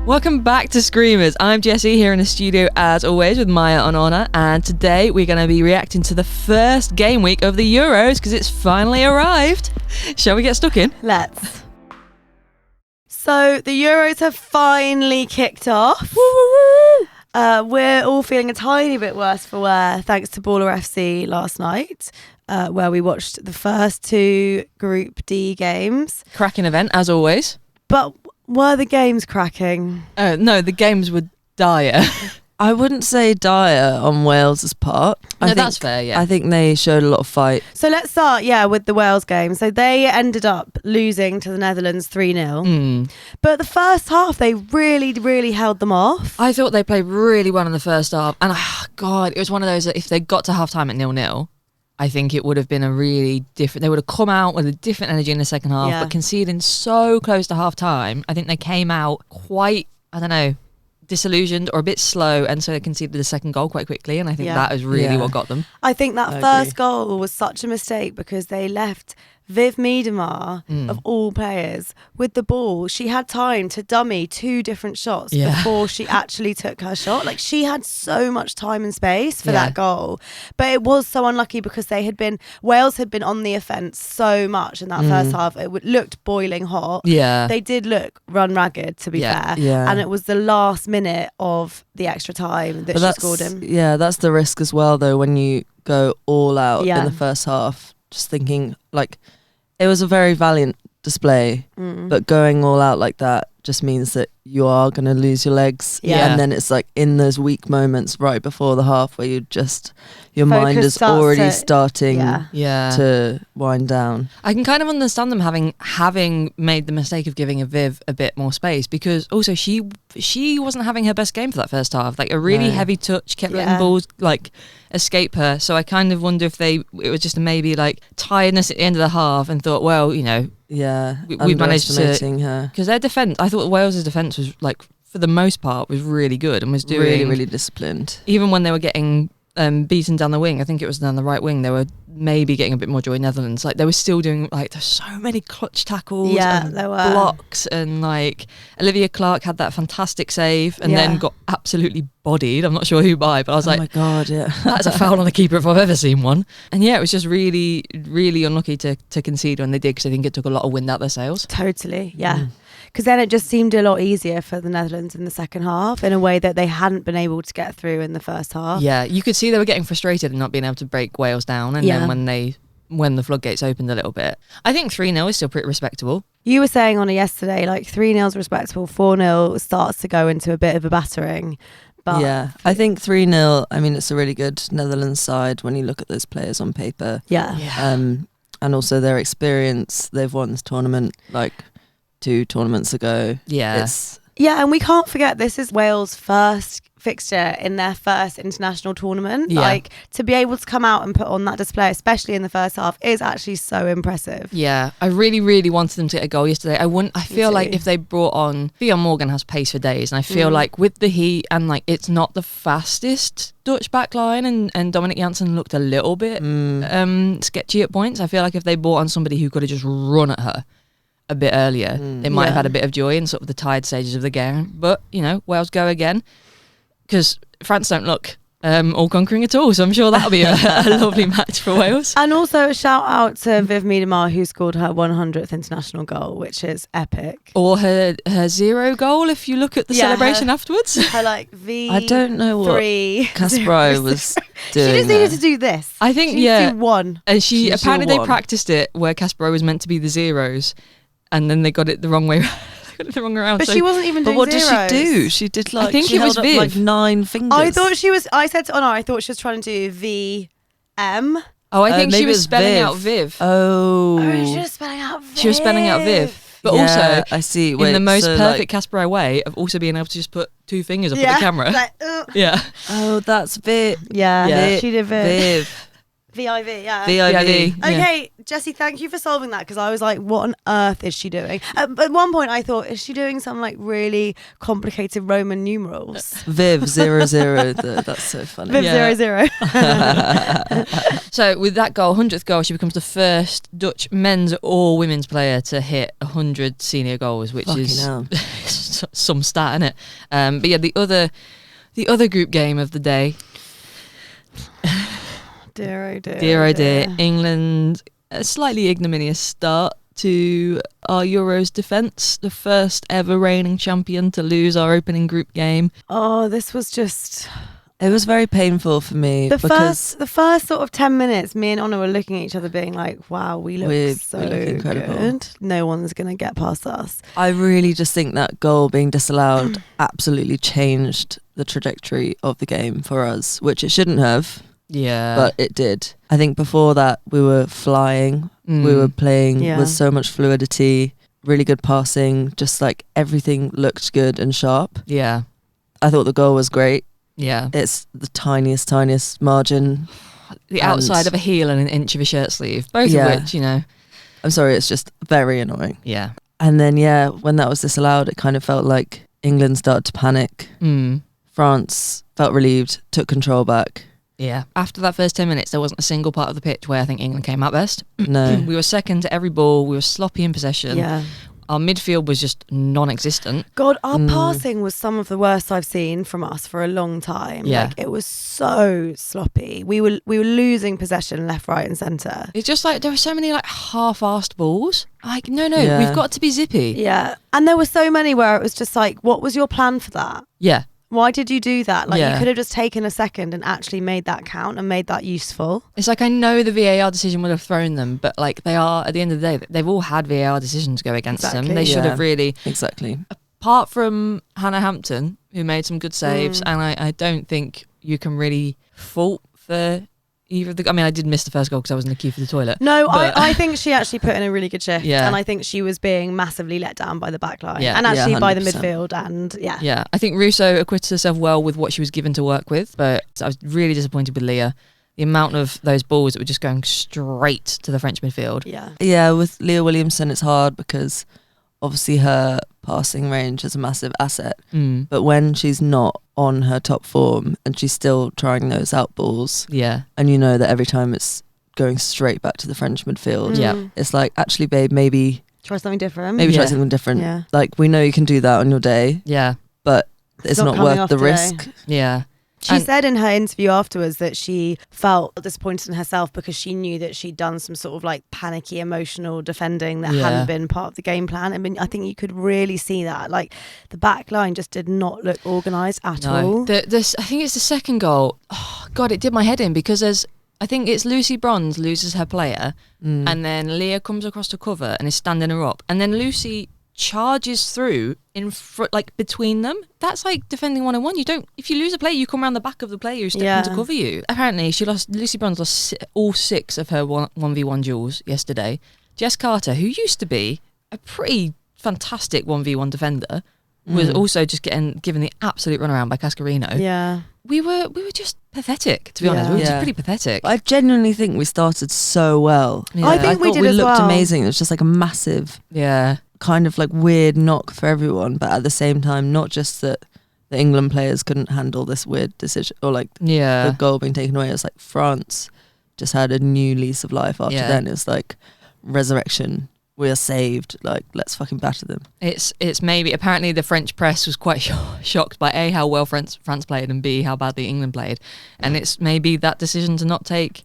Welcome back to Screamers. I'm Jessie here in the studio as always with Maya and Honor, and today we're going to be reacting to the first game week of the Euros because it's finally arrived. Shall we get stuck in? Let's. So the Euros have finally kicked off. We're all feeling a tiny bit worse for wear thanks to Baller FC last night, where we watched the first two Group D games. Cracking event as always. But were the games cracking? No, the games were dire. I wouldn't say dire on Wales's part. That's fair, yeah. I think they showed a lot of fight. So let's start, with the Wales game. So they ended up losing to the Netherlands 3-0. But the first half, they really, really held them off. I thought they played really well in the first half. And, God, it was one of those that if they got to half-time at 0-0, I think it would have been a really different... They would have come out with a different energy in the second half, but conceding so close to half-time, I think they came out quite, disillusioned or a bit slow, and so they conceded the second goal quite quickly, and I think that is really what got them. I think that first goal was such a mistake because they left Viv Miedema, of all players, with the ball. She had time to dummy two different shots before she actually took her shot. Like, she had so much time and space for that goal. But it was so unlucky because Wales had been on the offence so much in that first half. It looked boiling hot. Yeah. They did look run ragged, to be fair. Yeah. And it was the last minute of the extra time that she scored him. Yeah, that's the risk as well, though, when you go all out in the first half. Just thinking, it was a very valiant display, but going all out like that just means that you are going to lose your legs. And then it's in those weak moments right before the half where your mind is already starting to wind down. I can kind of understand them having made the mistake of giving a Viv a bit more space, because also she wasn't having her best game for that first half. A really heavy touch, kept letting balls escape her. So I kind of wonder if it was just maybe tiredness at the end of the half and thought, well, we've managed to, because their defence, I thought Wales's defence was for the most part was really good and was doing really, really disciplined. Even when they were getting beaten down the wing, I think it was down the right wing, they were maybe getting a bit more joy. Netherlands, they were still doing there's so many clutch tackles and there were blocks, and Olivia Clark had that fantastic save and then got absolutely bodied. I'm not sure who by, but I was oh my God, that's a foul on the keeper if I've ever seen one. And it was just really, really unlucky to concede when they did, because I think it took a lot of wind out their sails. Totally, because then it just seemed a lot easier for the Netherlands in the second half in a way that they hadn't been able to get through in the first half. Yeah, you could see they were getting frustrated and not being able to break Wales down, and then when the floodgates opened a little bit, I think 3-0 is still pretty respectable. You were saying on it yesterday, 3-0 is respectable, 4-0 starts to go into a bit of a battering. But I think 3-0, it's a really good Netherlands side when you look at those players on paper. And also their experience. They've won this tournament 2 tournaments ago. And we can't forget this is Wales' first fixture in their first international tournament. To be able to come out and put on that display, especially in the first half, is actually so impressive. I really, really wanted them to get a goal yesterday. I feel like if they brought on... Bjorn Morgan has pace for days, and I feel with the heat and it's not the fastest Dutch backline, and Dominic Janssen looked a little bit sketchy at points. I feel like if they brought on somebody who could have just run at her a bit earlier, they might have had a bit of joy in sort of the tired stages of the game. But Wales go again, because France don't look all-conquering at all, so I'm sure that'll be a lovely match for Wales. And also a shout out to Viv Miedema, who scored her 100th international goal, which is epic. Or her 0 goal, if you look at the celebration afterwards. Her V. I don't know what Kasparov was doing. She just needed to do this. I think she needed to do one. And she apparently they practiced it where Kasparov was meant to be the zeros, and then they got it the wrong way. The wrong around. But she wasn't even doing what zeros. Did she do? She did I think she it was held Viv. up 9 fingers. I said to Honor, I thought she was trying to do VM. Oh, I think she was spelling out Viv. Oh, she was spelling out Viv. She was spelling out Viv. But also, I see. In the most perfect Kasparov way of also being able to just put 2 fingers up at the camera. Oh, that's Viv. She did Viv. VIV, VIV. Okay, Jessie, thank you for solving that, because I was like, what on earth is she doing? At one point I thought, is she doing some really complicated Roman numerals? Viv 00. That's so funny. Viv 00. So with that goal, 100th goal, she becomes the first Dutch men's or women's player to hit 100 senior goals, which is some stat in it. But yeah, the other group game of the day. Dear oh dear. Dear oh dear. England, a slightly ignominious start to our Euros defence. The first ever reigning champion to lose our opening group game. Oh, this was just... It was very painful for me the because first sort of 10 minutes, me and Honor were looking at each other being like, wow, we look incredible. Good. No one's going to get past us. I really just think that goal being disallowed absolutely changed the trajectory of the game for us, which it shouldn't have. Yeah. But it did. I think before that we were flying. We were playing with so much fluidity, really good passing, just like everything looked good and sharp. Yeah. I thought the goal was great. Yeah. It's the tiniest margin. The outside of a heel and an inch of a shirt sleeve. Both of which, you know. I'm sorry, it's just very annoying. Yeah. And then, when that was disallowed, it kind of felt like England started to panic. France felt relieved, took control back. Yeah. After that first 10 minutes, there wasn't a single part of the pitch where I think England came out best. No. We were second to every ball. We were sloppy in possession. Yeah. Our midfield was just non-existent. God, our passing was some of the worst I've seen from us for a long time. Yeah. Like, it was so sloppy. We were losing possession left, right and centre. It's just like there were so many like half-assed balls. Like, no, we've got to be zippy. Yeah. And there were so many where it was just like, what was your plan for that? Yeah. Why did you do that? Like, you could have just taken a second and actually made that count and made that useful. It's like, I know the VAR decision would have thrown them, but like they are, at the end of the day, they've all had VAR decisions go against them. They should have really... Exactly. Apart from Hannah Hampton, who made some good saves, and I don't think you can really fault for either of the... I mean, I did miss the first goal because I was in the queue for the toilet. No, I think she actually put in a really good shift. Yeah. And I think she was being massively let down by the back line. Yeah. And actually by the 100%. midfield. And Yeah, I think Russo acquitted herself well with what she was given to work with, but I was really disappointed with Leah. The amount of those balls that were just going straight to the French midfield. Yeah. Yeah, with Leah Williamson, it's hard because obviously her passing range is a massive asset. But when she's not on her top form and she's still trying those out balls, and you know that every time it's going straight back to the French midfield, it's like, actually, babe, maybe try something different. Try something different. Yeah. Like, we know you can do that on your day. Yeah. But it's not worth the risk. Yeah. She said in her interview afterwards that she felt disappointed in herself because she knew that she'd done some sort of like panicky emotional defending that hadn't been part of the game plan. I mean, I think you could really see that. Like, the back line just did not look organised at all. I think it's the second goal. Oh, God, it did my head in because I think it's Lucy Bronze loses her player and then Leah comes across to cover and is standing her up. And then Lucy charges through in front, like between them. That's like defending 1-on-1. You don't, if you lose a player, you come around the back of the player who's stepping to cover you. Apparently Lucy Bronze lost all 6 of her 1v1 duels yesterday. Jess Carter, who used to be a pretty fantastic 1v1 defender, was also just given the absolute runaround by Cascarino. Yeah. We were just pathetic, to be honest. We were just pretty pathetic. I genuinely think we started so well. Yeah. I think we did we as looked well. amazing. It was just like a massive kind of like weird knock for everyone, but at the same time, not just that the England players couldn't handle this weird decision or like the goal being taken away. It was like France just had a new lease of life after then. It's like resurrection. We are saved. Like, let's fucking batter them. It's maybe, apparently the French press was quite shocked by A, how well France played, and B, how badly England played. And it's maybe that decision to not take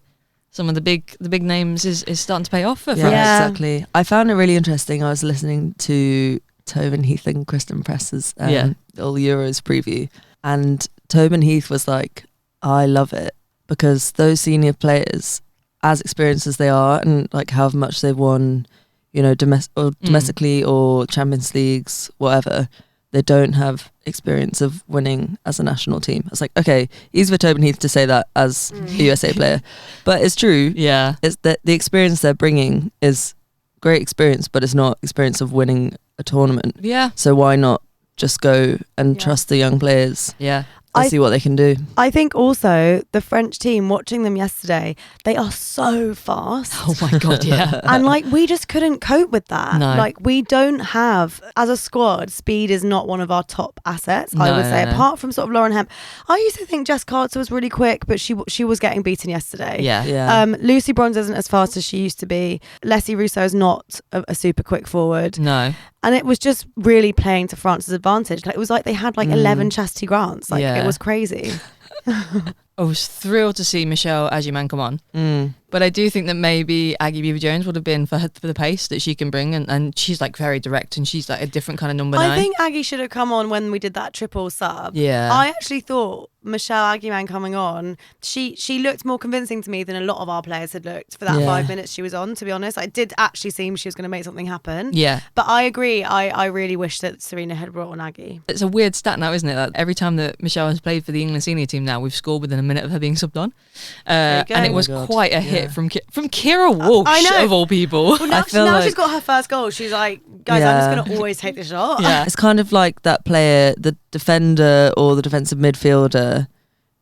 some of the big names is starting to pay off for France. Yeah, exactly. I found it really interesting. I was listening to Tobin Heath and Kristen Press's all Euros preview, and Tobin Heath was like, I love it because those senior players, as experienced as they are and like how much they've won, you know, domestically or Champions Leagues, whatever, they don't have experience of winning as a national team. It's like, okay, easy for Tobin Heath to say that as a USA player, but it's true. Yeah. It's that the experience they're bringing is great experience, but it's not experience of winning a tournament. Yeah. So why not just go and trust the young players? Yeah. Let's see what they can do. I think also the French team, watching them yesterday, they are so fast. Oh my God, yeah. And like, we just couldn't cope with that. No. Like, we don't have, as a squad, speed is not one of our top assets, I would say, apart from sort of Lauren Hemp. I used to think Jess Carter was really quick, but she was getting beaten yesterday. Yeah. Lucy Bronze isn't as fast as she used to be. Leslie Rousseau is not a super quick forward. No. And it was just really playing to France's advantage. Like, it was like they had like 11 Chastity Grants. Like, it was crazy. I was thrilled to see Michelle Agiman come on. But I do think that maybe Aggie Beaver-Jones would have been for the pace that she can bring. And she's like very direct, and she's like a different kind of number 9. I think Aggie should have come on when we did that triple sub. Yeah. I actually thought Michelle Agiman coming on, she looked more convincing to me than a lot of our players had looked for that 5 minutes she was on, to be honest. It did actually seem she was going to make something happen. Yeah. But I agree. I really wish that Serena had brought on Aggie. It's a weird stat now, isn't it? That every time that Michelle has played for the England senior team now, we've scored within a minute of her being subbed on. And it was quite a hit from Kira Walsh, I know. of all people. Well, now she's got her first goal. She's like, guys, I'm just going to always take the shot. Yeah. It's kind of like that player, the defender or the defensive midfielder,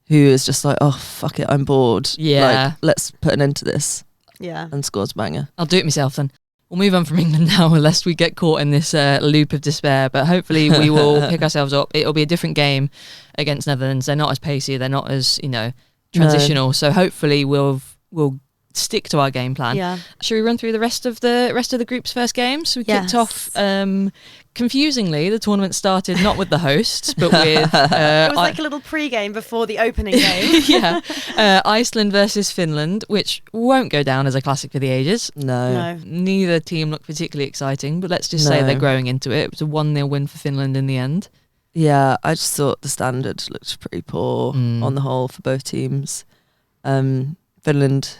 who is just like, oh, fuck it, I'm bored. Yeah. Like, let's put an end to this. Yeah. And scores a banger. I'll do it myself then. We'll move on from England now, lest we get caught in this loop of despair. But hopefully we will pick ourselves up. It'll be a different game against Netherlands. They're not as pacey. They're not as, transitional. No. So hopefully we'll stick to our game plan. Yeah. Should we run through the rest of the group's first games? We kicked off confusingly. The tournament started not with the hosts, but with it was like a little pre-game before the opening game. Iceland versus Finland, which won't go down as a classic for the ages. No. Neither team looked particularly exciting, but let's just say they're growing into it. It was a 1-0 win for Finland in the end. Yeah, I just thought the standard looked pretty poor on the whole for both teams. Finland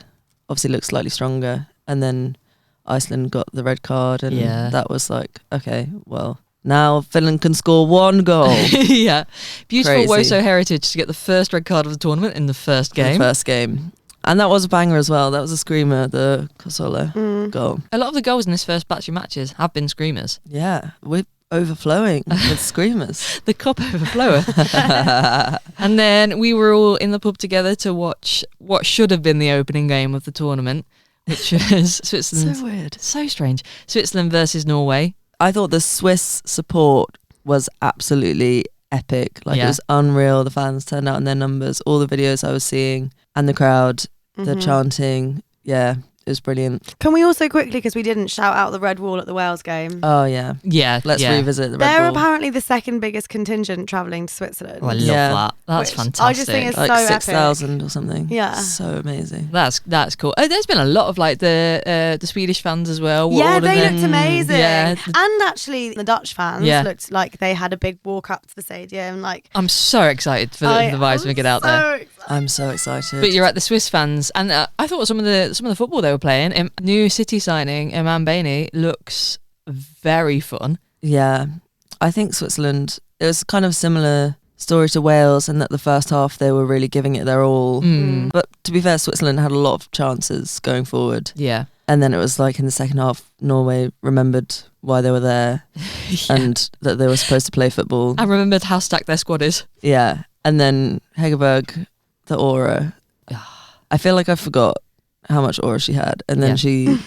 obviously looked slightly stronger, and then Iceland got the red card, and that was like, okay, well, now Finland can score 1 goal. Yeah. Beautiful Crazy. Woso heritage to get the first red card of the tournament in the first game. And that was a banger as well. That was a screamer, the Kosola goal. A lot of the goals in this first batch of matches have been screamers. Yeah, we're overflowing with screamers. The cup overflower. And then we were all in the pub together to watch what should have been the opening game of the tournament, which was Switzerland. So weird. So strange. Switzerland versus Norway. I thought the Swiss support was absolutely epic. Like, it was unreal. The fans turned out in their numbers. All the videos I was seeing and the crowd, the chanting. Yeah, it was brilliant. Can we also quickly, because we didn't shout out the Red Wall at the Wales game. Oh, yeah. Yeah. Let's revisit the Red They're Wall. apparently the second biggest contingent travelling to Switzerland. Oh, I love that. That's fantastic. I just think it's like so 6,000 or something. Yeah. So amazing. That's cool. There's been a lot of like the Swedish fans as well. Yeah, they looked amazing. Yeah. And actually the Dutch fans looked like they had a big walk up to the stadium. Like, I'm so excited for the vibes we get out there. Excited. I'm so excited. But you're right, the Swiss fans, and I thought some of the football they were playing. New City signing Iman Baini looks very fun. Yeah, I think Switzerland, it was kind of similar story to Wales, in that the first half they were really giving it their all. But to be fair, Switzerland had a lot of chances going forward. Yeah. And then it was like in the second half, Norway remembered why they were there and that they were supposed to play football. I remembered how stacked their squad is. Yeah. And then Hegerberg, the aura. I feel like I forgot how much aura she had. And then she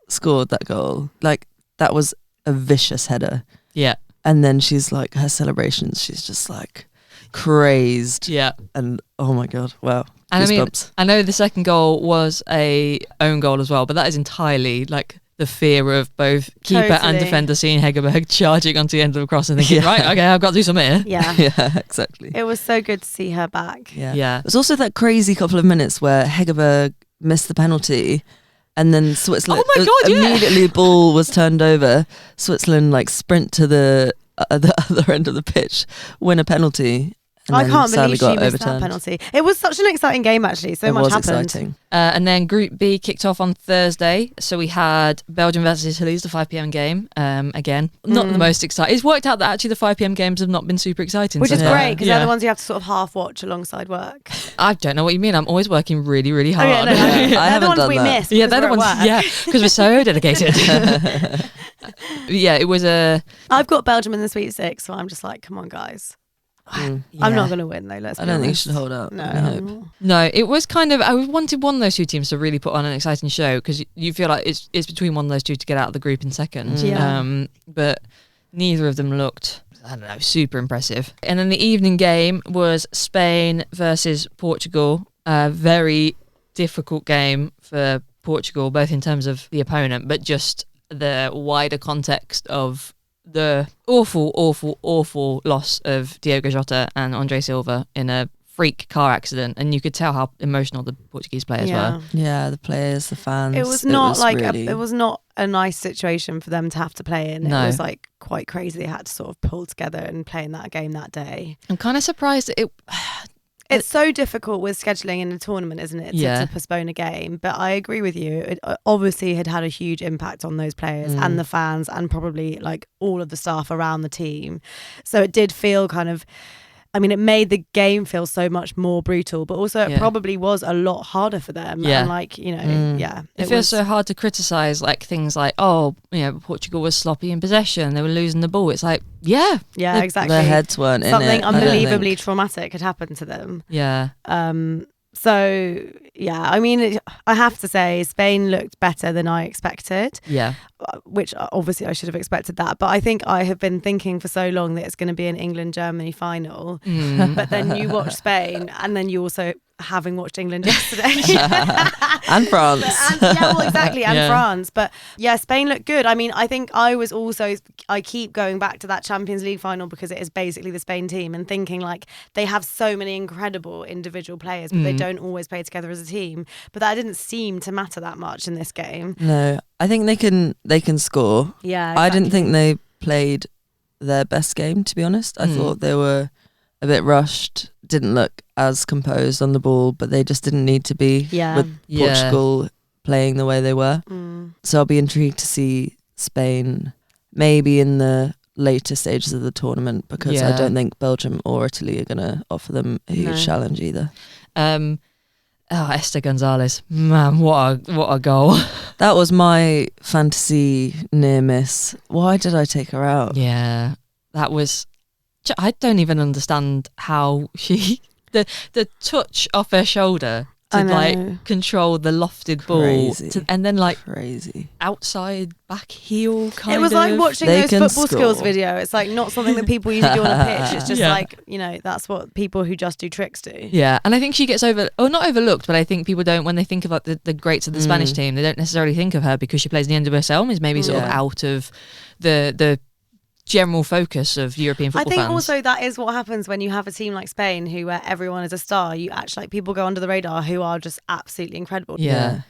scored that goal. Like, that was a vicious header. Yeah. And then she's like, her celebrations, she's just like crazed. Yeah. And oh my God, wow. And Goosebumps. I know the second goal was a own goal as well, but that is entirely like the fear of both keeper and defender seeing Hegerberg charging onto the end of the cross and thinking, right, okay, I've got to do something here. Yeah. Yeah, exactly. It was so good to see her back. Yeah. It was also that crazy couple of minutes where Hegerberg missed the penalty, and then Switzerland, oh my God, immediately ball was turned over. Switzerland like sprint to the other end of the pitch, win a penalty. I can't believe she missed that penalty. It was such an exciting game, actually. So much happened. Exciting. And then Group B kicked off on Thursday. So we had Belgium versus Italy, the 5 p.m. game. Again, not the most exciting. It's worked out that actually the 5 p.m. games have not been super exciting. Which is great, because they're the ones you have to sort of half watch alongside work. I don't know what you mean. I'm always working really, really hard. Oh, yeah, no, I haven't the ones done we that. missed. Yeah, they're the ones. Yeah, because we're so dedicated. Yeah, it was a. I've got Belgium in the Sweet Six, so I'm just like, come on, guys. I'm not going to win though. I don't think you should hold out. No, it was kind of. I wanted one of those two teams to really put on an exciting show because you feel like it's between one of those two to get out of the group in second. But neither of them looked, I don't know, super impressive. And then the evening game was Spain versus Portugal. A very difficult game for Portugal, both in terms of the opponent, but just the wider context of the awful loss of Diogo Jota and Andre Silva in a freak car accident, and you could tell how emotional the Portuguese players were. Yeah, the players, the fans. It was not it was not a nice situation for them to have to play in. No. It was like quite crazy. They had to sort of pull together and play in that game that day. I'm kind of surprised that It's so difficult with scheduling in a tournament, isn't it, to postpone a game? But I agree with you. It obviously had a huge impact on those players and the fans and probably like all of the staff around the team. So it did feel kind of, I mean, it made the game feel so much more brutal, but also it probably was a lot harder for them. And like, you know, It feels so hard to criticise like things like, Portugal was sloppy in possession, they were losing the ball. It's like, exactly. Their heads weren't in it. Something unbelievably traumatic had happened to them. Yeah. So, I mean, I have to say Spain looked better than I expected. Yeah. Which obviously I should have expected that. But I think I have been thinking for so long that it's going to be an England-Germany final. But then you watch Spain and then you also, having watched England yesterday. And France. Exactly. And France. But Spain looked good. I mean, I think I keep going back to that Champions League final because it is basically the Spain team and thinking like they have so many incredible individual players, but they don't always play together as a team. But that didn't seem to matter that much in this game. No, I think they can score. Yeah. Exactly. I didn't think they played their best game, to be honest. I thought they were a bit rushed, didn't look as composed on the ball, but they just didn't need to be with Portugal playing the way they were. So I'll be intrigued to see Spain maybe in the later stages of the tournament because I don't think Belgium or Italy are going to offer them a huge challenge either. Esther Gonzalez, man, what a goal. That was my fantasy near miss. Why did I take her out? Yeah, that was... I don't even understand how the touch off her shoulder to like control the lofted ball and then like crazy outside back heel kind of. It was like watching those football skills video. It's like not something that people usually do on a pitch. It's just like, you know, that's what people who just do tricks do. Yeah, and I think she gets not overlooked, but I think people don't, when they think of like the greats of the Spanish team, they don't necessarily think of her because she plays in the NWSL and is maybe sort of out of the general focus of European football fans. I think fans. Also that is what happens when you have a team like Spain where everyone is a star. You actually, like, people go under the radar who are just absolutely incredible. Yeah.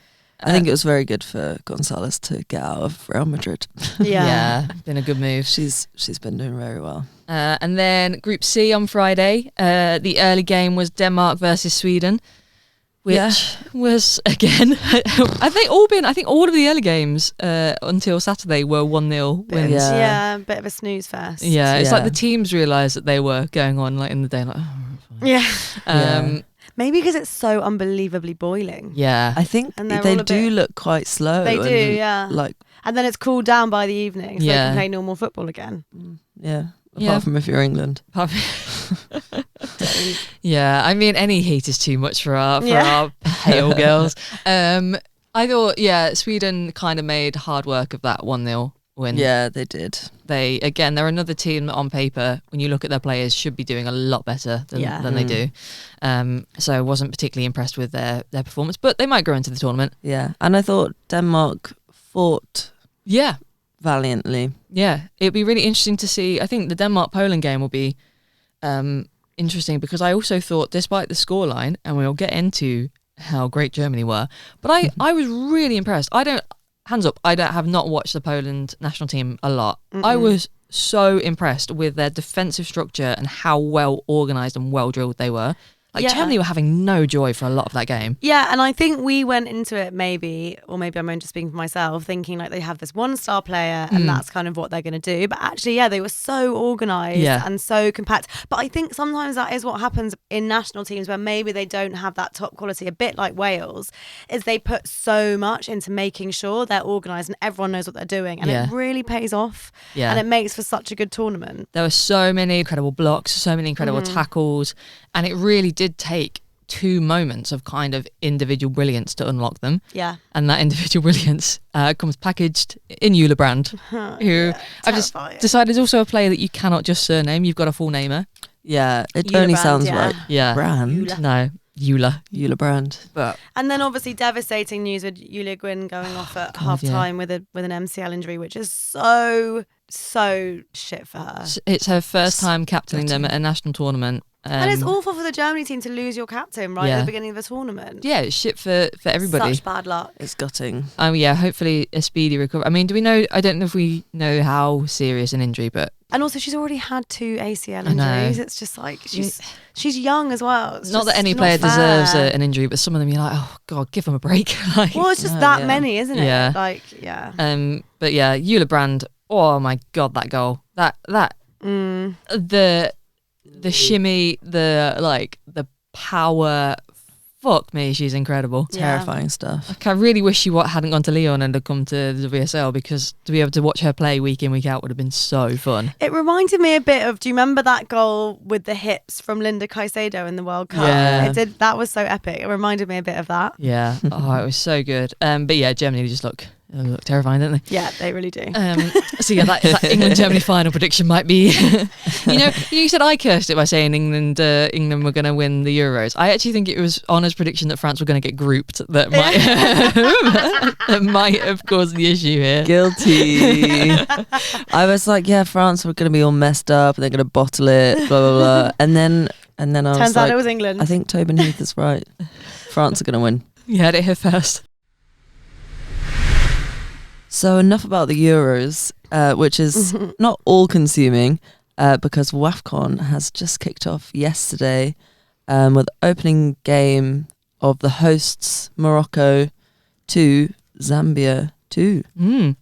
I think it was very good for Gonzalez to get out of Real Madrid. Yeah, been a good move. She's been doing very well. And then Group C on Friday, the early game was Denmark versus Sweden, which was, again, I think all of the early games until Saturday were 1-0 wins. Yeah, a bit of a snooze fest. Yeah, it's like the teams realised that they were going on like in the day, like, fine. Maybe because it's so unbelievably boiling. Yeah, I think they do look quite slow. They do, and then it's cooled down by the evening, so they can play normal football again. Yeah. Apart from if you're England. Yeah, I mean, any heat is too much for our pale girls. I thought, Sweden kind of made hard work of that 1-0 win. Yeah, they did. They're another team that on paper, when you look at their players, should be doing a lot better than they do. So I wasn't particularly impressed with their performance, but they might grow into the tournament. Yeah, and I thought Denmark fought valiantly. Yeah, it'd be really interesting to see. I think the Denmark-Poland game will be interesting because I also thought, despite the scoreline, and we'll get into how great Germany were, but I was really impressed. I have not watched the Poland national team a lot. I was so impressed with their defensive structure and how well organised and well drilled they were. Like Germany were having no joy for a lot of that game. Yeah, and I think we went into it maybe I'm only just speaking for myself, thinking like they have this one star player and that's kind of what they're going to do. But actually, they were so organised and so compact. But I think sometimes that is what happens in national teams where maybe they don't have that top quality, a bit like Wales, is they put so much into making sure they're organised and everyone knows what they're doing. And it really pays off. Yeah. And it makes for such a good tournament. There were so many incredible blocks, so many incredible tackles, and it really did take 2 moments of kind of individual brilliance to unlock them. Yeah. And that individual brilliance comes packaged in Eula Brand, who I've just decided is also a player that you cannot just surname. You've got a full namer. Yeah, it Eula only Brand, sounds right. Yeah. Brand? Eula. No, Eula Brand. But and then obviously devastating news with Julia Gwynn going off at half time with an MCL injury, which is so shit for her. It's her first time captaining them at a national tournament. And it's awful for the Germany team to lose your captain at the beginning of the tournament. Yeah, it's shit for everybody. Such bad luck. It's gutting. Hopefully a speedy recovery. I mean, do we know? I don't know if we know how serious an injury, but and also she's already had 2 ACL injuries. It's just like she's young as well. It's not that any player deserves an injury, but some of them you're like, oh God, give them a break. Well, it's just that many, isn't it? Yeah. But yeah, Eula Brand. Oh my God, that goal. The shimmy, the power. Fuck me, she's incredible. Terrifying stuff. Like, I really wish she hadn't gone to Lyon and had come to the WSL, because to be able to watch her play week in, week out would have been so fun. It reminded me a bit of, do you remember that goal with the hips from Linda Caicedo in the World Cup? Yeah. It did. That was so epic. It reminded me a bit of that. Yeah. Oh, it was so good. But yeah, Germany just look terrifying, don't they? Yeah, they really do. So yeah, that England-Germany final prediction might be... you said I cursed it by saying England were going to win the Euros. I actually think it was Honor's prediction that France were going to get grouped that might have caused the issue here. Guilty. I was like, France were going to be all messed up and they're going to bottle it, blah, blah, blah. And then I was turns out it was England. I think Tobin Heath is right. France are going to win. You heard it here first. So enough about the Euros, which is not all-consuming, because WAFCON has just kicked off yesterday with the opening game of the hosts Morocco 2, Zambia 2.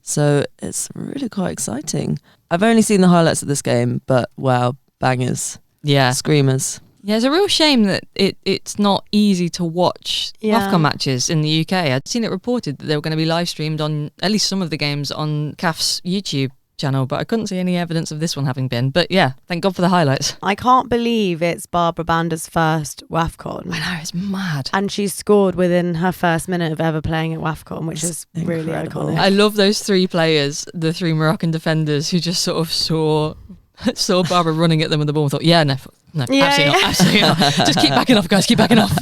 So it's really quite exciting. I've only seen the highlights of this game, but wow, bangers. Yeah. Screamers. Yeah, it's a real shame that it's not easy to watch WAFCON matches in the UK. I'd seen it reported that they were going to be live streamed on at least some of the games on CAF's YouTube channel, but I couldn't see any evidence of this one having been. But yeah, thank God for the highlights. I can't believe it's Barbara Bander's first WAFCON. I know, it's mad. And she scored within her first minute of ever playing at WAFCON, which is really iconic. I love those 3 players, the 3 Moroccan defenders, who just sort of saw Barbara running at them with the ball and thought, absolutely not. Just keep backing off, guys, keep backing off.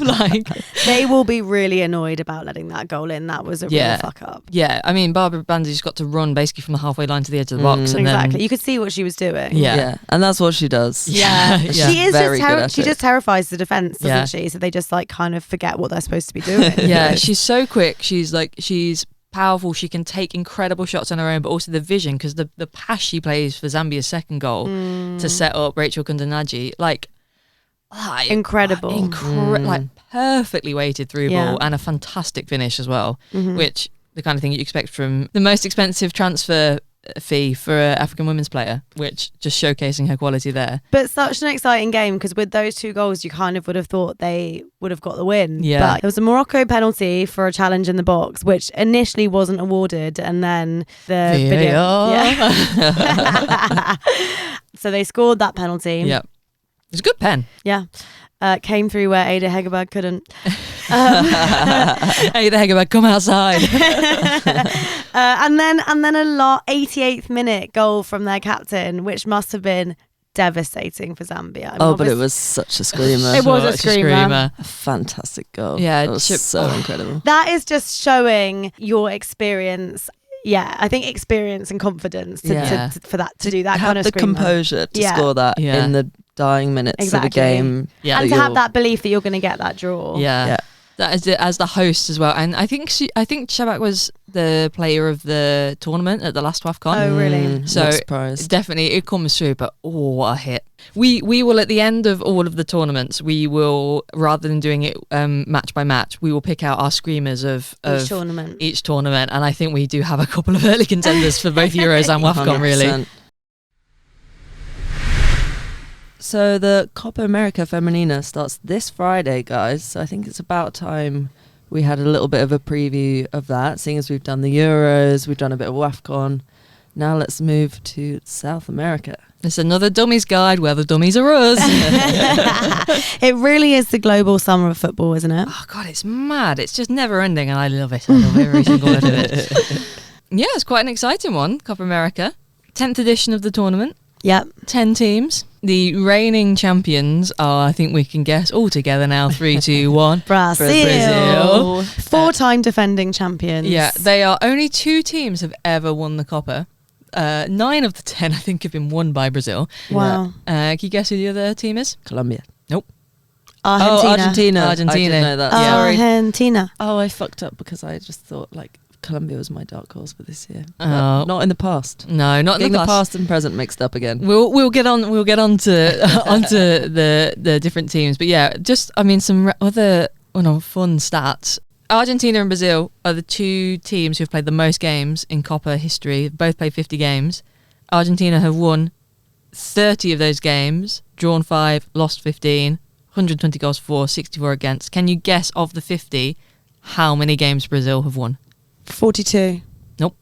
They will be really annoyed about letting that goal in. That was a real fuck up. Yeah, I mean, Barbara Bandy just got to run basically from the halfway line to the edge of the box. And exactly. You could see what she was doing. Yeah. And that's what she does. Yeah. She is very good at she it. just terrifies the defence, doesn't she? So they just kind of forget what they're supposed to be doing. Yeah, she's so quick. She's powerful. She can take incredible shots on her own, but also the vision, because the pass she plays for Zambia's second goal to set up Rachel Kundanaji, incredible, perfectly weighted through ball, and a fantastic finish as well, which the kind of thing you expect from the most expensive transfer fee for an African women's player, which just showcasing her quality there. But such an exciting game, because with those 2 goals you kind of would have thought they would have got the win. But there was a Morocco penalty for a challenge in the box, which initially wasn't awarded, and then the video so they scored that penalty. It was a good pen. Came through where Ada Hegerberg couldn't. Ada Hegerberg, come outside. And then a 88th minute goal from their captain, which must have been devastating for Zambia. But it was such a screamer. It was a screamer. A fantastic goal. Yeah, it was so incredible. That is just showing your experience. Yeah, I think experience and confidence to do that kind of the screamer. Composure to score that in the dying minutes of the game. And to have that belief that you're going to get that draw. Yeah. as the host as well. And I think Shabak was the player of the tournament at the last WAFCON. Oh, really? So definitely it comes through, but what a hit. We will, at the end of all of the tournaments, we will, rather than doing it match by match, we will pick out our screamers of each tournament. And I think we do have a couple of early contenders for both Euros and WAFCON, 100%. Really. So the Copa América Femenina starts this Friday, guys. So I think it's about time we had a little bit of a preview of that, seeing as we've done the Euros, we've done a bit of WAFCON. Now let's move to South America. It's another dummies guide where the dummies are us. It really is the global summer of football, isn't it? Oh, God, it's mad. It's just never ending, and I love it. I love every single word of it. Yeah, it's quite an exciting one, Copa America. 10th edition of the tournament. Yep. 10 teams. The reigning champions are, I think we can guess, all together now, 3, 2, 1. Brazil. 4-time defending champions. Yeah, they are only 2 teams have ever won the Copa. 9 of the 10, I think, have been won by Brazil. Wow. Can you guess who the other team is? Colombia. Nope. Argentina. I didn't know that. Argentina. Oh, I fucked up because I just thought Colombia was my dark horse for this year. Not in the past. No, not in the past and present mixed up again. We'll get on to onto the different teams, but yeah, just some other fun stats. Argentina and Brazil are the 2 teams who've played the most games in Copa history. Both played 50 games. Argentina have won 30 of those games, drawn 5, lost 15, 120 goals for, 64 against. Can you guess, of the 50, how many games Brazil have won? 42. Nope.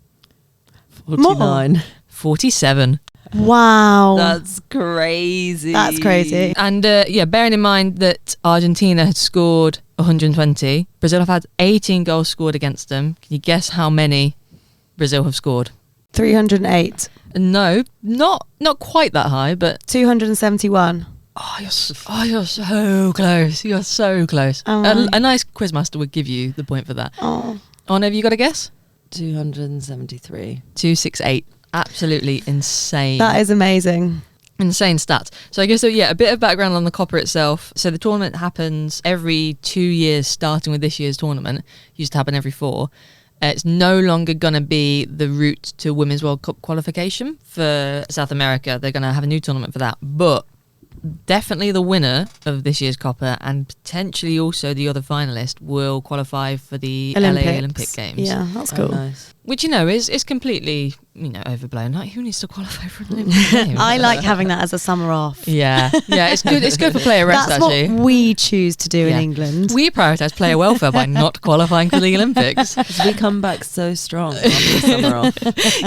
49. More. 47. Wow. That's crazy. And bearing in mind that Argentina had scored 120, Brazil have had 18 goals scored against them. Can you guess how many Brazil have scored? 308. No, not quite that high, but 271. Oh, you're so close. You're so close. A nice quizmaster would give you the point for that. Oh. Anna, have you got a guess? 273. 268. Absolutely insane. That is amazing. Insane stats. So I guess, a bit of background on the Copa itself. So the tournament happens every 2 years, starting with this year's tournament. It used to happen every 4. It's no longer going to be the route to Women's World Cup qualification for South America. They're going to have a new tournament for that. But definitely the winner of this year's Copa, and potentially also the other finalist, will qualify for the Olympics. LA Olympic Games. Yeah, that's cool. Nice. Which, is completely, overblown. Like, who needs to qualify for an Olympic Games? I like having that as a summer off. Yeah, it's good. It's good for player rest, That's actually. what we choose to do in England. We prioritise player welfare by not qualifying for the Olympics. We come back so strong after the summer off.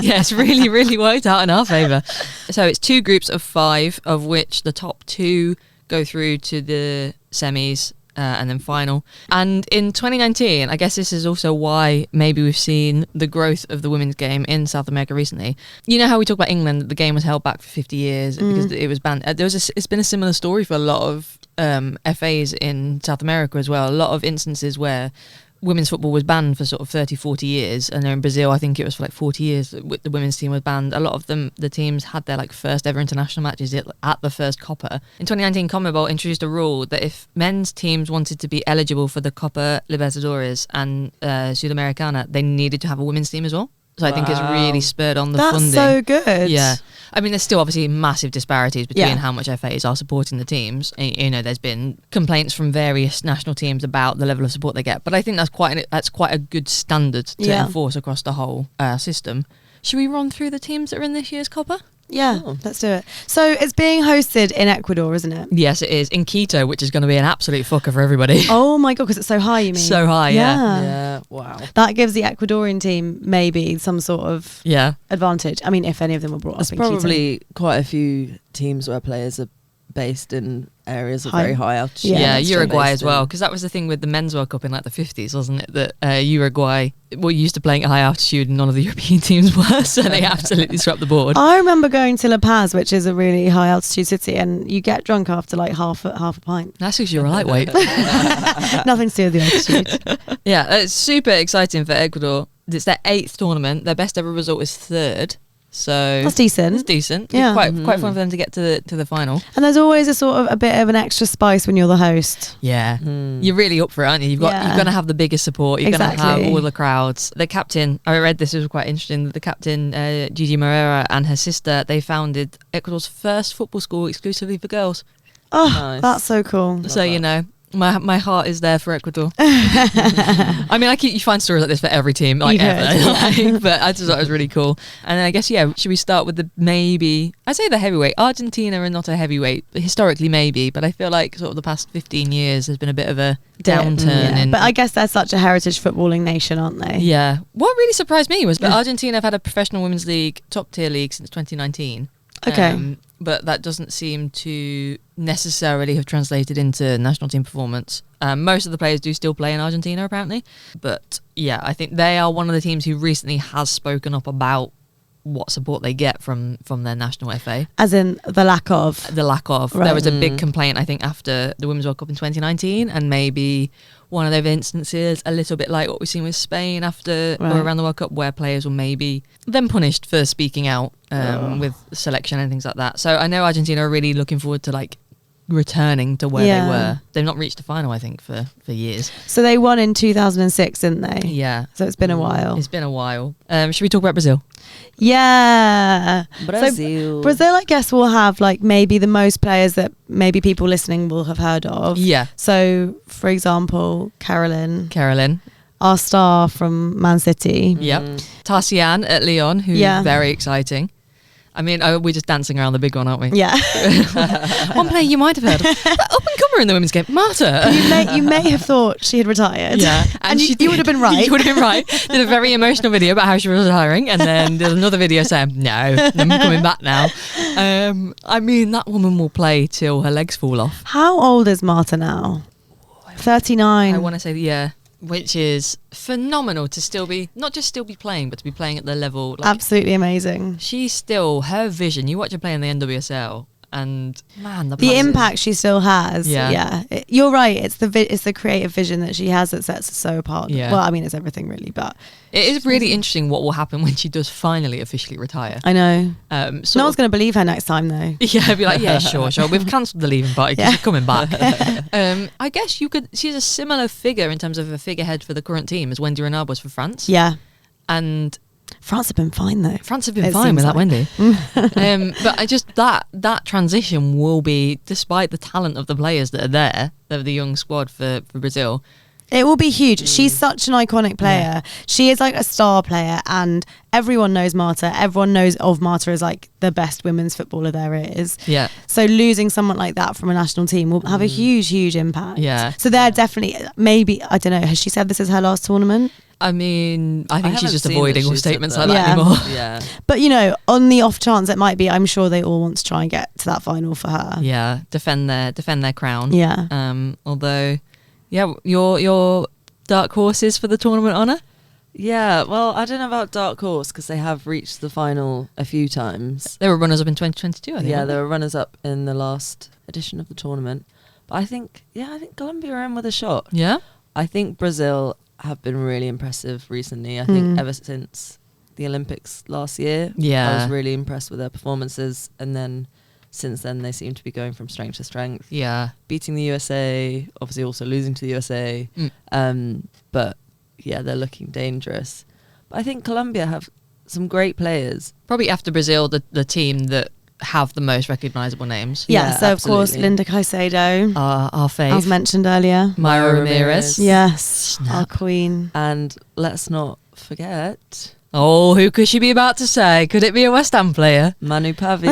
Yeah, it's really, really worked out in our favour. So it's 2 groups of 5, of which the top 2 go through to the semis. And then final. And in 2019, I guess this is also why maybe we've seen the growth of the women's game in South America recently. You know how we talk about England, that the game was held back for 50 years because it was banned. It's been a similar story for a lot of FAs in South America as well. A lot of instances where women's football was banned for sort of 30, 40 years. And in Brazil, I think it was for 40 years that the women's team was banned. A lot of the teams had their first ever international matches at the first Copa. In 2019, CONMEBOL introduced a rule that if men's teams wanted to be eligible for the Copa Libertadores and Sudamericana, they needed to have a women's team as well. So I think it's really spurred on the funding. That's so good. Yeah. I mean, there's still obviously massive disparities between how much FAs are supporting the teams. There's been complaints from various national teams about the level of support they get. But I think that's quite a good standard to enforce across the whole system. Should we run through the teams that are in this year's Copa? Yeah, let's do it. So it's being hosted in Ecuador, isn't it? Yes, it is. In Quito, which is going to be an absolute fucker for everybody. Oh my God, because it's so high, you mean? So high, yeah. Yeah, wow. That gives the Ecuadorian team maybe some sort of advantage. I mean, if any of them were brought up in Quito. There's probably quite a few teams where players are based in areas of very high altitude. Yeah, Uruguay as well, because that was the thing with the Men's World Cup in the 50s, wasn't it? That Uruguay were used to playing at high altitude and none of the European teams were, so they absolutely swept the board. I remember going to La Paz, which is a really high altitude city, and you get drunk after half a pint. That's because you're a lightweight. Nothing to do with the altitude. Yeah, it's super exciting for Ecuador. It's their 8th tournament. Their best ever result is 3rd. So that's decent. It's decent. Yeah. Quite fun for them to get to the final. And there's always a bit of an extra spice when you're the host. Yeah. You're really up for it, aren't you? You're going to have the biggest support. You're going to have all the crowds. The captain, I read this, it was quite interesting. The captain, Gigi Moreira, and her sister, they founded Ecuador's first football school exclusively for girls. Oh, nice. That's so cool. So, you know, my heart is there for Ecuador. I mean, you find stories like this for every team, like ever. But I just thought it was really cool. And I guess, should we start with I'd say the heavyweight. Argentina are not a heavyweight, but historically maybe. But I feel like sort of the past 15 years there's been a bit of a downturn. But I guess they're such a heritage footballing nation, aren't they? Yeah. What really surprised me was that Argentina have had a professional women's league, top tier league since 2019. Okay. But that doesn't seem to necessarily have translated into national team performance. Most of the players do still play in Argentina, apparently. But yeah, I think they are one of the teams who recently has spoken up about what support they get from their national FA. As in the lack of. Right. There was a big complaint, I think, after the Women's World Cup in 2019, and maybe one of those instances, a little bit like what we've seen with Spain after or around the World Cup, where players were maybe then punished for speaking out with selection and things like that. So I know Argentina are really looking forward to returning to where they were. They've not reached a final, I think, for years. So they won in 2006, didn't they? Yeah. So it's been a while. It's been a while. Should we talk about Brazil? Yeah. Brazil. So Brazil, I guess, will have maybe the most players that maybe people listening will have heard of. Yeah. So, for example, Caroline. Our star from Man City. Yep. Tarcian at Lyon, who's very exciting. I mean, we're just dancing around the big one, aren't we? Yeah. One player you might have heard of. Up-and-comer in the women's game, Marta. You may have thought she had retired. Yeah. And you would have been right. You would have been right. Did a very emotional video about how she was retiring, and then did another video saying, no, I'm coming back now. I mean, that woman will play till her legs fall off. How old is Marta now? 39. I want to say, yeah. Which is phenomenal to still be, not just still be playing, but to be playing at the level. Absolutely amazing. She's still, her vision, you watch her play in the NWSL, and man, the impact she still has. Yeah. You're right. It's the creative vision that she has that sets her so apart. Yeah. Well, I mean, it's everything really, but it is really interesting what will happen when she does finally officially retire. I know. No one's going to believe her next time, though. Yeah, I'd be like, yeah, sure. We've cancelled the leaving party because she's coming back. I guess she's a similar figure in terms of a figurehead for the current team as Wendy Renard was for France. Yeah. And France have been fine, though. France have been fine without Wendy. But I just, that transition will be, despite the talent of the players that are there, the young squad for Brazil, it will be huge. She's such an iconic player. Yeah. She is a star player, and everyone knows Marta. Everyone knows of Marta as the best women's footballer there is. Yeah. So losing someone like that from a national team will have a huge impact. Yeah. So they're definitely, maybe, I don't know, has she said this is her last tournament? I mean, I think she's just avoiding all statements like that anymore. Yeah. But, on the off chance it might be, I'm sure they all want to try and get to that final for her. Yeah, defend their crown. Yeah. Although, yeah, your dark horses for the tournament honour? Yeah, well, I don't know about dark horse because they have reached the final a few times. They were runners up in 2022, I think. Yeah, they were runners up in the last edition of the tournament. But I think Colombia are in with a shot. Yeah? I think Brazil have been really impressive recently. I think ever since the Olympics last year, I was really impressed with their performances, and then since then they seem to be going from strength to strength. Yeah, beating the USA, obviously also losing to the USA, but yeah, they're looking dangerous. But I think Colombia have some great players. Probably after Brazil, the team that have the most recognisable names. Yeah, so absolutely. Of course Linda Caicedo, our fave, as mentioned earlier, Mayra Ramirez. Yes, Snap. our queen. And let's not forget, who could she be about to say? Could it be a West Ham player? Manu Pavi.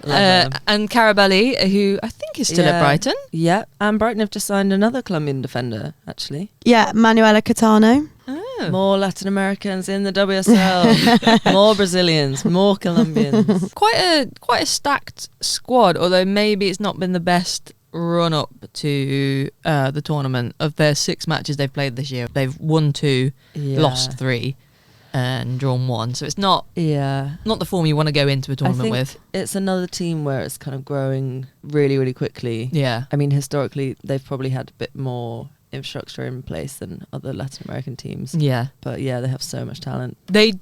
And Carabelli, who I think is still at Brighton. Yeah, and Brighton have just signed another Colombian defender, actually. Yeah, Manuela Catano. Oh. More Latin Americans in the WSL. More Brazilians, more Colombians. Quite a stacked squad, although maybe it's not been the best run up to the tournament. Of their 6 matches they've played this year, they've won 2, lost 3, and drawn 1. So it's not the form you want to go into a tournament with. It's another team where it's kind of growing really, really quickly. Yeah. I mean, historically, they've probably had a bit more infrastructure in place than other Latin American teams. Yeah. But yeah, they have so much talent. They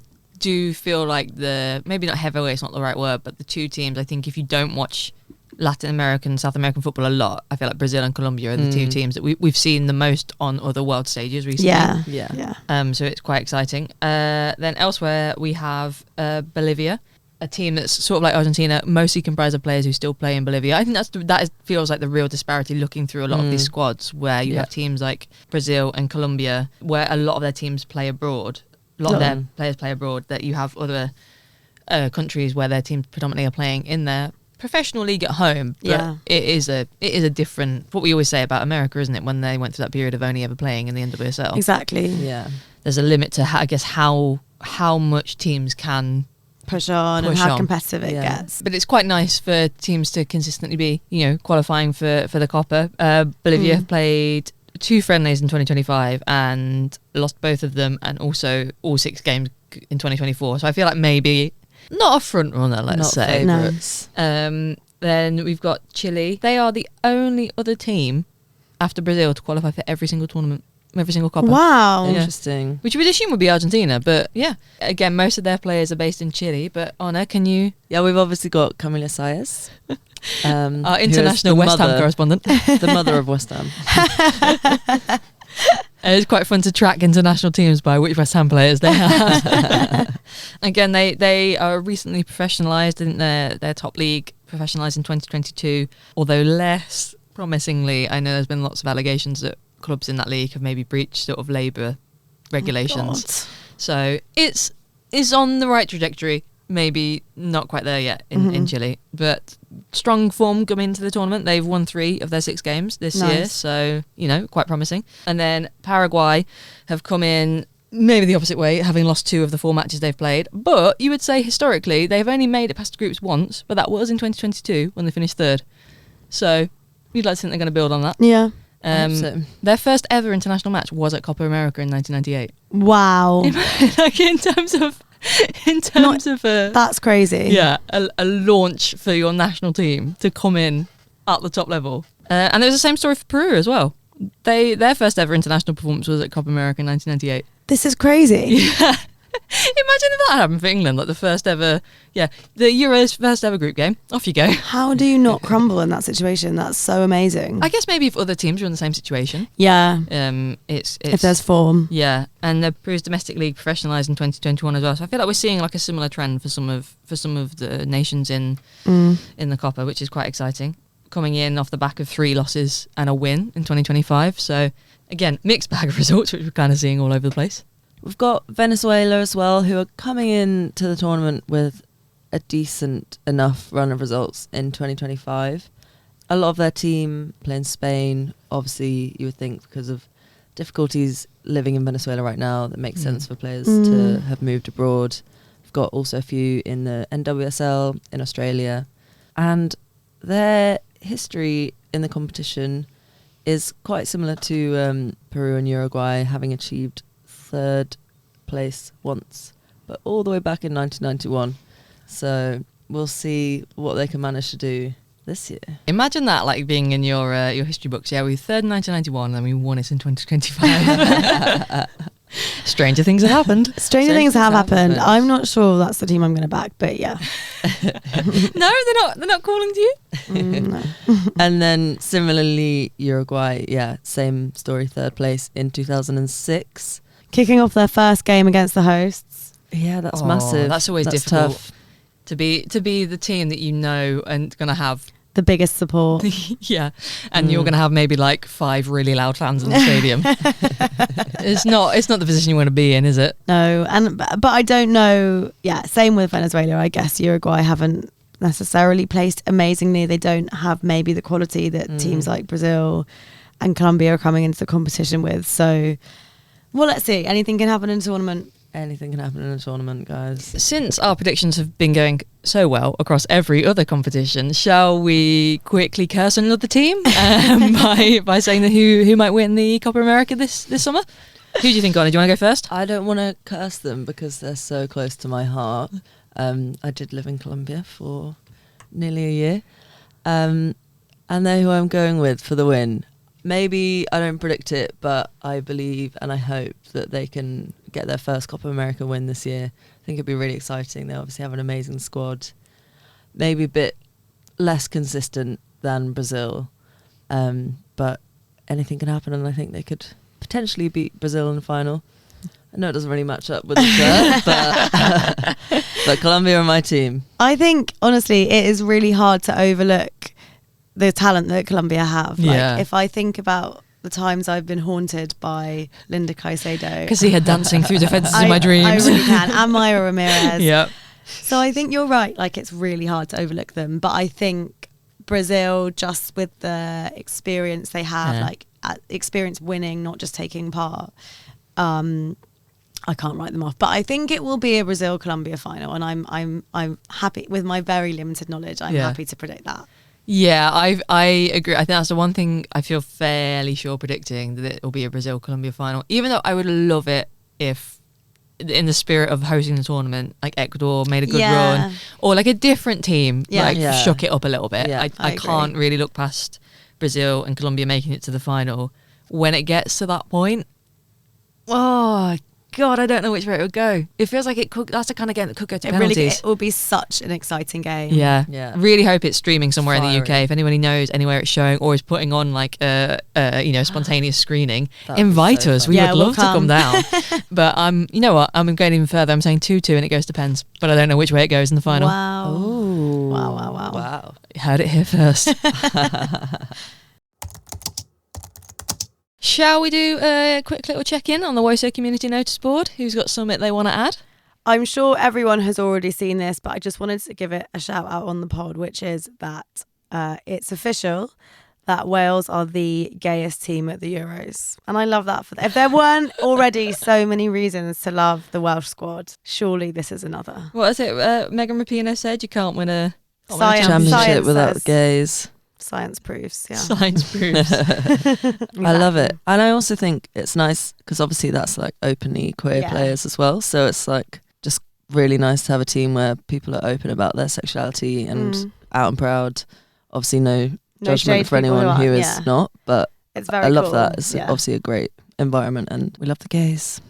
do feel like maybe not heavyweight, not the right word, but the two teams, I think if you don't watch Latin American, South American football a lot, I feel like Brazil and Colombia are the two teams that we've seen the most on other world stages recently. Yeah. So it's quite exciting. Then elsewhere we have Bolivia, a team that's sort of like Argentina, mostly comprised of players who still play in Bolivia. I think feels like the real disparity looking through a lot of these squads, where you have teams like Brazil and Colombia, where a lot of their teams play abroad. A lot of their players play abroad. That you have other countries where their teams predominantly are playing in their professional league at home. But it is a different, what we always say about America, isn't it? When they went through that period of only ever playing in the NWSL. Exactly. Yeah. There's a limit to how much teams can push on and how competitive it gets. But it's quite nice for teams to consistently be, qualifying for the Copa. Bolivia have played 2 friendlies in 2025 and lost both of them, and also all 6 games in 2024. So I feel like maybe not a front runner, let's say. Favourites. No. Then we've got Chile. They are the only other team after Brazil to qualify for every single tournament, every single Copa. Wow. Interesting. Which we'd assume would be Argentina, but yeah. Again, most of their players are based in Chile, but Anna, can you... Yeah, we've obviously got Camila Saez. Our international West Ham correspondent. The mother of West Ham. It's quite fun to track international teams by which West Ham players they have. Again, they are recently professionalised. I think their top league professionalised in 2022, although less promisingly. I know there's been lots of allegations that clubs in that league have maybe breached sort of labour regulations. So it's on the right trajectory. Maybe not quite there yet in Chile, but strong form coming into the tournament. They've won 3 of their 6 games this year, so quite promising. And then Paraguay have come in maybe the opposite way, having lost 2 of the 4 matches they've played. But you would say historically they've only made it past the groups once, but that was in 2022 when they finished 3rd. So you'd like to think they're going to build on that. Yeah. Their first ever international match was at Copa America in 1998. Wow. In terms of that's crazy. Yeah, a launch for your national team to come in at the top level. And there's the same story for Peru as well. Their first ever international performance was at Copa America in 1998. This is crazy. Yeah. Imagine if that happened for England, like the Euros first ever group game. Off you go. How do you not crumble in that situation? That's so amazing. I guess maybe if other teams are in the same situation. Yeah. It's if there's form. Yeah, and the Peru's domestic league professionalised in 2021 as well. So I feel like we're seeing like a similar trend for some of the nations in the Copa, which is quite exciting. Coming in off the back of 3 losses and a win in 2025. So again, mixed bag of results, which we're kind of seeing all over the place. We've got Venezuela as well, who are coming into the tournament with a decent enough run of results in 2025. A lot of their team play in Spain. Obviously, you would think because of difficulties living in Venezuela right now, that makes sense for players to have moved abroad. We've got also a few in the NWSL in Australia. And their history in the competition is quite similar to Peru and Uruguay, having achieved 3rd place once, but all the way back in 1991. So we'll see what they can manage to do this year. Imagine that, like being in your history books. Yeah, we were 3rd in 1991 and we won it in 2025. Stranger things have happened. Stranger things have happened. I'm not sure that's the team I'm going to back, but yeah. No, they're not calling to you. No. And then similarly, Uruguay, same story, 3rd place in 2006. Kicking off their first game against the hosts. Yeah, that's massive. That's always difficult. Tough. To be the team that and going to have the biggest support. Yeah, and you're going to have maybe like 5 really loud fans in the stadium. It's not the position you want to be in, is it? No, but I don't know. Yeah, same with Venezuela. I guess Uruguay haven't necessarily placed amazingly. They don't have maybe the quality that teams like Brazil and Colombia are coming into the competition with. So, well, let's see. Anything can happen in a tournament. Anything can happen in a tournament, guys. Since our predictions have been going so well across every other competition, shall we quickly curse another team by saying that who might win the Copa America this summer? Who do you think, Anna? Do you want to go first? I don't want to curse them because they're so close to my heart. I did live in Colombia for nearly a year. And they're who I'm going with for the win. Maybe I don't predict it, but I believe and I hope that they can get their first Copa America win this year. I think it'd be really exciting. They obviously have an amazing squad. Maybe a bit less consistent than Brazil, but anything can happen, and I think they could potentially beat Brazil in the final. I know it doesn't really match up with the shirt, but Colombia are my team. I think, honestly, it is really hard to overlook the talent that Colombia have. Yeah. Like, if I think about the times I've been haunted by Linda Caicedo. Because see her dancing through the fences in my dreams. I really can. And Mayra Ramirez. Yep. So I think you're right. Like, it's really hard to overlook them. But I think Brazil, just with the experience they have, like experience winning, not just taking part, I can't write them off. But I think it will be a Brazil-Colombia final. And I'm happy with my very limited knowledge. I'm happy to predict that. Yeah, I agree. I think that's the one thing I feel fairly sure predicting, that it will be a Brazil-Colombia final. Even though I would love it if, in the spirit of hosting the tournament, like Ecuador made a good run, or like a different team shook it up a little bit. Yeah, I can't really look past Brazil and Colombia making it to the final. When it gets to that point, oh God, I don't know which way it would go. It feels like it could. That's the kind of game that could go to penalties. It will be such an exciting game. Yeah. Yeah. I really hope it's streaming somewhere in the UK. Fiery. If anybody knows anywhere it's showing, or is putting on like spontaneous screening, That'd be invite so us. fun. We Yeah, would we'll love to come down. But you know what? I'm going even further. I'm saying 2-2 and it goes to pens. But I don't know which way it goes in the final. Wow. Ooh. Wow. Heard it here first. Shall we do a quick little check-in on the Woso Community Noticeboard? Who's got something they want to add? I'm sure everyone has already seen this, but I just wanted to give it a shout out on the pod, which is that it's official that Wales are the gayest team at the Euros. And I love that for them. If there weren't already so many reasons to love the Welsh squad, surely this is another. What is it? Megan Rapinoe said you can't win a Championship without says. gays. Science proofs, yeah. Science proofs. I love it. And I also think it's nice because obviously that's like openly queer players as well. So it's like just really nice to have a team where people are open about their sexuality and out and proud. Obviously no judgment for anyone who is not, but it's very I love cool. that. It's obviously a great environment and we love the gays.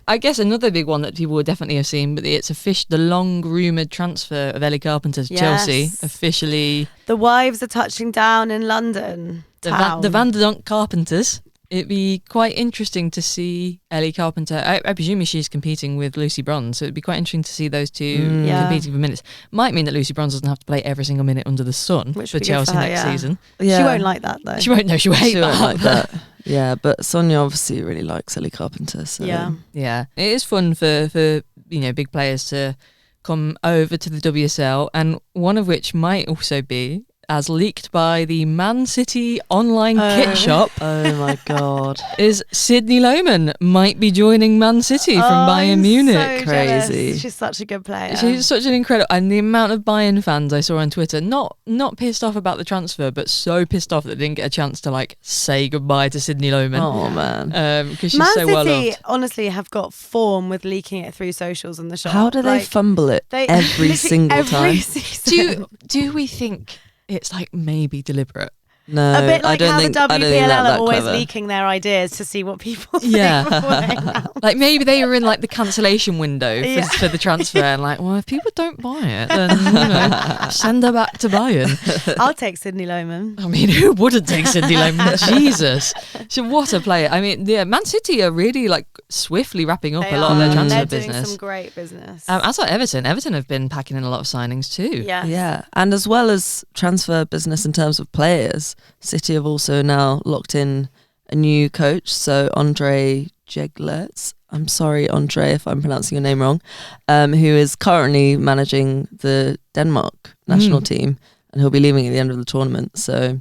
I guess another big one that people would definitely have seen, but it's the long rumoured transfer of Ellie Carpenter to Chelsea. Officially, the wives are touching down in London. The Van der Donk Carpenters. It'd be quite interesting to see Ellie Carpenter. I presume she's competing with Lucy Bronze, so it'd be quite interesting to see those two competing for minutes. Might mean that Lucy Bronze doesn't have to play every single minute under the sun for Chelsea next season. Yeah. She won't like that though. She won't. No, she'll hate that. Like that. Yeah, but Sonia obviously really likes Ellie Carpenter. So. Yeah. It is fun for big players to come over to the WSL, and one of which might also be, as leaked by the Man City online kit shop. Oh my God. Is Sydney Lohmann might be joining Man City from Bayern Munich. So crazy. Jealous. She's such a good player. She's such an incredible, and the amount of Bayern fans I saw on Twitter, not pissed off about the transfer, but so pissed off that they didn't get a chance to like say goodbye to Sydney Lohmann. Oh man. Because she's Man so City, well loved. honestly, have got form with leaking it through socials and the shop. How do they fumble it every single time? Do we think it's like maybe deliberate? No, a bit like how the WPLL are always clever. leaking their ideas to see what people think. Like maybe they were in like the cancellation window for the transfer, and like, well, if people don't buy it, then send her back to Bayern. I'll take Sydney Lohmann. I mean, who wouldn't take Sydney Lohmann? Jesus. So what a player. I mean, Man City are really like swiftly wrapping up a lot of their transfer They're business. doing some great business. As are Everton. Everton have been packing in a lot of signings too. Yeah. And as well as transfer business in terms of players, City have also now locked in a new coach. So Andre Jeglerts, I'm sorry, Andre, if I'm pronouncing your name wrong, who is currently managing the Denmark national team, and he'll be leaving at the end of the tournament. So,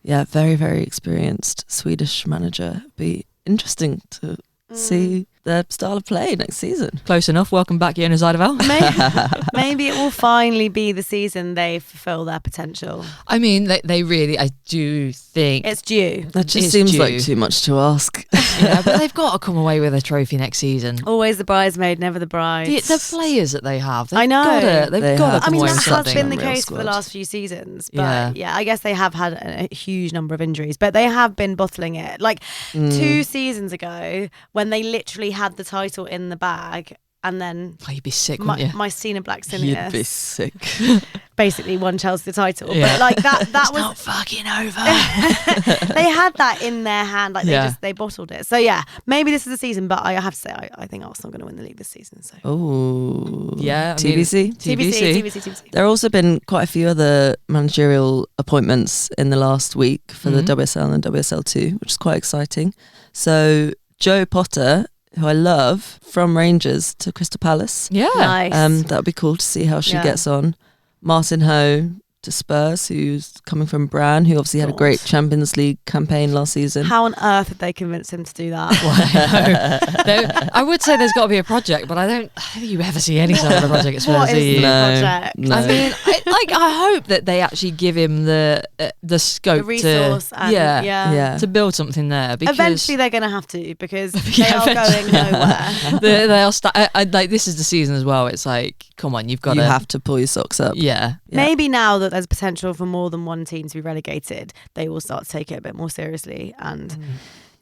yeah, very, very experienced Swedish manager. Be interesting to see their style of play next season. Close enough. Welcome back, Jonas Eidevall. Maybe it will finally be the season they fulfill their potential. I mean, they really, I do think it's due. That just seems like too much to ask. Yeah, but they've got to come away with a trophy next season. Always the bridesmaid, never the bride. The players that they have, I know. They've got to come away with something. That has been the case for the last few seasons. But yeah, I guess they have had a huge number of injuries, but they have been bottling it. Like 2 seasons ago, when they literally had the title in the bag, and then you'd be sick, wouldn't you? Mycena Blackstenius. You'd be sick. Basically won Chelsea the title. But like that was not fucking over. They had that in their hand, like they bottled it. So yeah, maybe this is the season, but I have to say I think Arsenal are going to win the league this season. So yeah, TBC. There have also been quite a few other managerial appointments in the last week for the WSL and WSL2, which is quite exciting. So Jo Potter, who I love, from Rangers to Crystal Palace. Yeah, nice. That would be cool to see how she gets on. Martin Ho to Spurs, who's coming from Brann, who obviously had a great Champions League campaign last season. How on earth did they convince him to do that? I would say there's got to be a project, but I don't think you ever see any sort of a project at Spurs. What is the project? No. I mean, I hope that they actually give him the scope, the resource, to build something there. Because eventually they're going to have to, because they are going nowhere. they are like, this is the season as well. It's like, come on, you have to pull your socks up. Yeah. Maybe now that there's potential for more than one team to be relegated, they will start to take it a bit more seriously and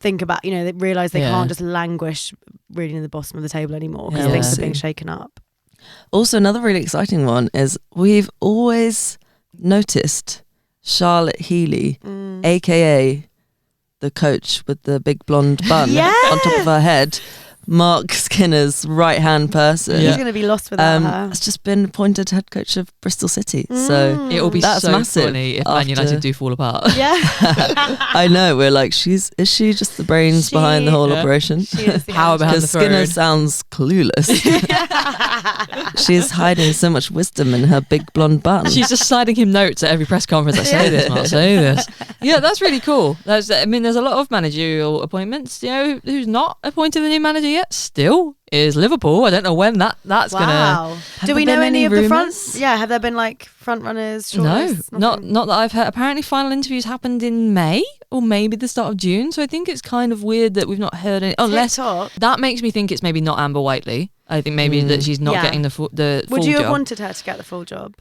think about, they realise they can't just languish really in the bottom of the table anymore because things are being shaken up. Also, another really exciting one is we've always noticed Charlotte Healy, aka the coach with the big blonde bun on top of her head, Mark Skinner's right-hand person. He's going to be lost without her. Has just been appointed head coach of Bristol City. So it will be that's so massive funny if Man United do fall apart. Yeah. I know. We're like, is she just the brains behind the whole operation? She is the How about the Skinner sounds clueless. She's hiding so much wisdom in her big blonde bun. She's just sliding him notes at every press conference. Like, say this, Mark, say this. Yeah, that's really cool. There's a lot of managerial appointments. Who's not appointed the new manager yet? Still is Liverpool. I don't know when that's gonna. Do we know any of the fronts? Yeah, have there been like front runners? No, not that I've heard. Apparently, final interviews happened in May or maybe the start of June. So I think it's kind of weird that we've not heard any. Unless that makes me think it's maybe not Amber Whiteley. I think maybe that she's not getting the full job. Would you have wanted her to get the full job?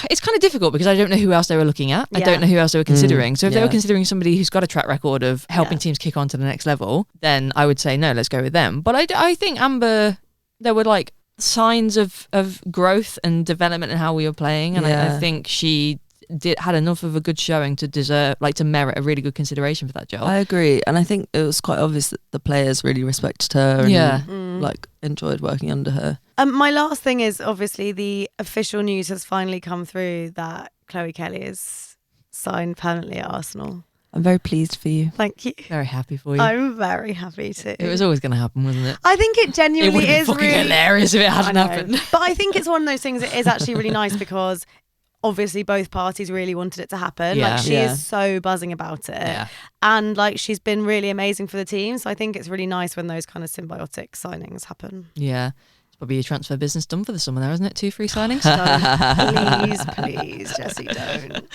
It's kind of difficult because I don't know who else they were looking at. I don't know who else they were considering. So if they were considering somebody who's got a track record of helping teams kick on to the next level, then I would say, no, let's go with them. But I think Amber, there were like signs of growth and development in how we were playing. And I think she had enough of a good showing to deserve, to merit a really good consideration for that job. I agree. And I think it was quite obvious that the players really respected her and enjoyed working under her. My last thing is obviously the official news has finally come through that Chloe Kelly is signed permanently at Arsenal. I'm very pleased for you. Thank you. Very happy for you. I'm very happy too. It was always going to happen, wasn't it? I think it genuinely is fucking really hilarious if it hadn't happened. But I think it's one of those things that is actually really nice because obviously both parties really wanted it to happen. She is so buzzing about it. And she's been really amazing for the team. So I think it's really nice when those kind of symbiotic signings happen. Yeah. It's probably a transfer business done for the summer there, isn't it? 2 free signings? Please, Jessie, don't.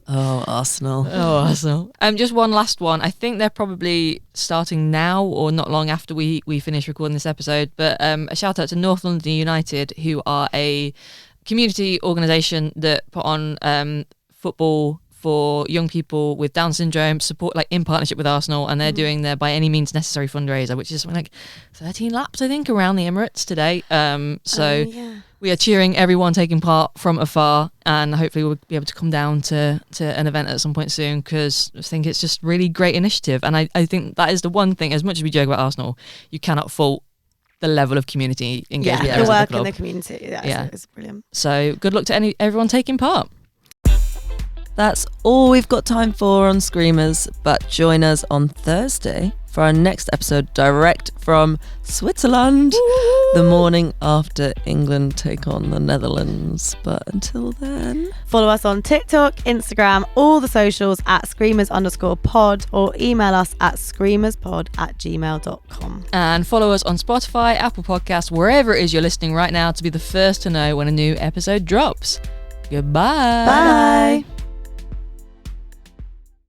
Oh, Arsenal. Just one last one. I think they're probably starting now or not long after we finish recording this episode. But a shout out to North London United, who are a community organisation that put on football for young people with Down syndrome, support in partnership with Arsenal, and they're doing their By Any Means Necessary fundraiser, which is something like 13 laps, I think, around the Emirates today. We are cheering everyone taking part from afar, and hopefully we'll be able to come down to an event at some point soon, because I think it's just really great initiative. And I think that is the one thing, as much as we joke about Arsenal, you cannot fault the level of community engagement. The work in the community. It's brilliant. So good luck to everyone taking part. That's all we've got time for on Screamers, but join us on Thursday for our next episode direct from Switzerland, the morning after England take on the Netherlands. But until then, follow us on TikTok, Instagram, all the socials at screamers_pod, or email us at screamerspod@gmail.com. And follow us on Spotify, Apple Podcasts, wherever it is you're listening right now, to be the first to know when a new episode drops. Goodbye. Bye.